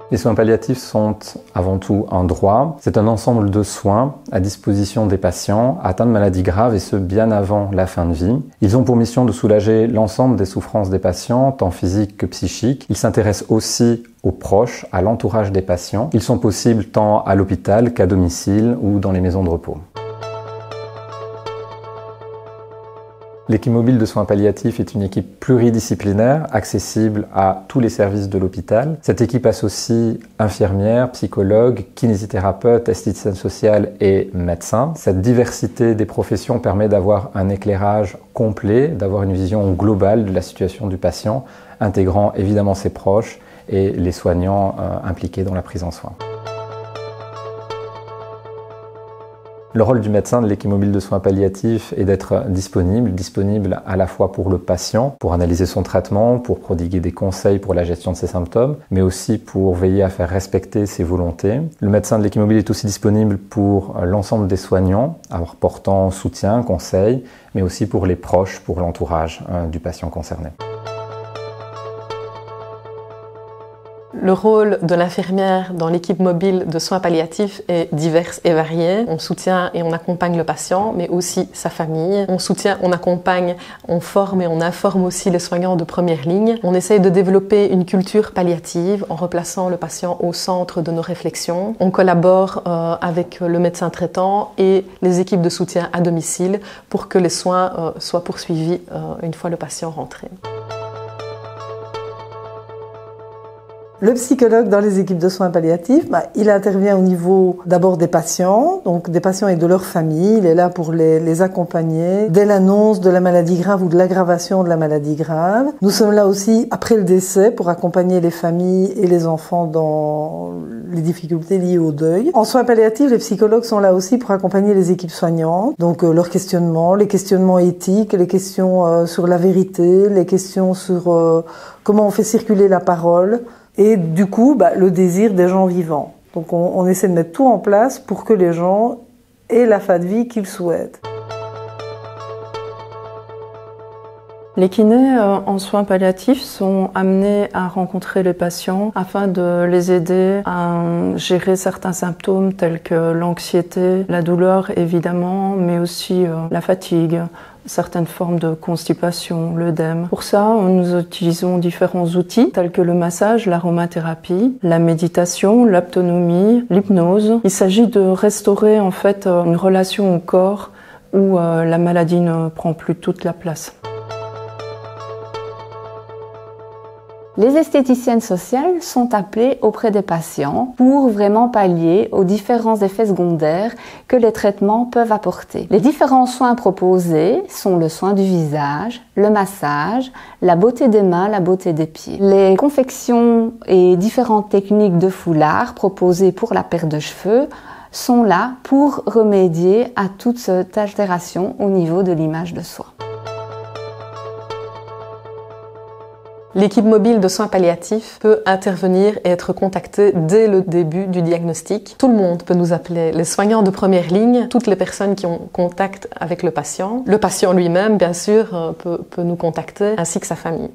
Les soins palliatifs sont avant tout un droit. C'est un ensemble de soins à disposition des patients atteints de maladies graves et ce bien avant la fin de vie. Ils ont pour mission de soulager l'ensemble des souffrances des patients, tant physiques que psychiques. Ils s'intéressent aussi aux proches, à l'entourage des patients. Ils sont possibles tant à l'hôpital qu'à domicile ou dans les maisons de repos. L'équipe mobile de soins palliatifs est une équipe pluridisciplinaire, accessible à tous les services de l'hôpital. Cette équipe associe infirmières, psychologues, kinésithérapeutes, esthéticiennes sociales et médecins. Cette diversité des professions permet d'avoir un éclairage complet, d'avoir une vision globale de la situation du patient, intégrant évidemment ses proches et les soignants impliqués dans la prise en soin. Le rôle du médecin de l'équipe mobile de soins palliatifs est d'être disponible à la fois pour le patient, pour analyser son traitement, pour prodiguer des conseils pour la gestion de ses symptômes, mais aussi pour veiller à faire respecter ses volontés. Le médecin de l'équipe mobile est aussi disponible pour l'ensemble des soignants, apportant soutien, conseil, mais aussi pour les proches, pour l'entourage du patient concerné. Le rôle de l'infirmière dans l'équipe mobile de soins palliatifs est divers et varié. On soutient et on accompagne le patient, mais aussi sa famille. On soutient, on accompagne, on forme et on informe aussi les soignants de première ligne. On essaye de développer une culture palliative en replaçant le patient au centre de nos réflexions. On collabore avec le médecin traitant et les équipes de soutien à domicile pour que les soins soient poursuivis une fois le patient rentré. Le psychologue dans les équipes de soins palliatifs, il intervient au niveau d'abord des patients, donc des patients et de leur famille. Il est là pour les accompagner dès l'annonce de la maladie grave ou de l'aggravation de la maladie grave. Nous sommes là aussi après le décès pour accompagner les familles et les enfants dans les difficultés liées au deuil. En soins palliatifs, les psychologues sont là aussi pour accompagner les équipes soignantes, donc leurs questionnements, les questionnements éthiques, les questions sur la vérité, les questions sur comment on fait circuler la parole. Et du coup, le désir des gens vivants. Donc on essaie de mettre tout en place pour que les gens aient la fin de vie qu'ils souhaitent. Les kinés en soins palliatifs sont amenés à rencontrer les patients afin de les aider à gérer certains symptômes tels que l'anxiété, la douleur évidemment, mais aussi la fatigue, certaines formes de constipation, l'œdème. Pour ça, nous utilisons différents outils tels que le massage, l'aromathérapie, la méditation, l'aptonomie, l'hypnose. Il s'agit de restaurer en fait une relation au corps où la maladie ne prend plus toute la place. Les esthéticiennes sociales sont appelées auprès des patients pour vraiment pallier aux différents effets secondaires que les traitements peuvent apporter. Les différents soins proposés sont le soin du visage, le massage, la beauté des mains, la beauté des pieds. Les confections et différentes techniques de foulard proposées pour la perte de cheveux sont là pour remédier à toute cette altération au niveau de l'image de soi. L'équipe mobile de soins palliatifs peut intervenir et être contactée dès le début du diagnostic. Tout le monde peut nous appeler, les soignants de première ligne, toutes les personnes qui ont contact avec le patient. Le patient lui-même, bien sûr, peut nous contacter, ainsi que sa famille.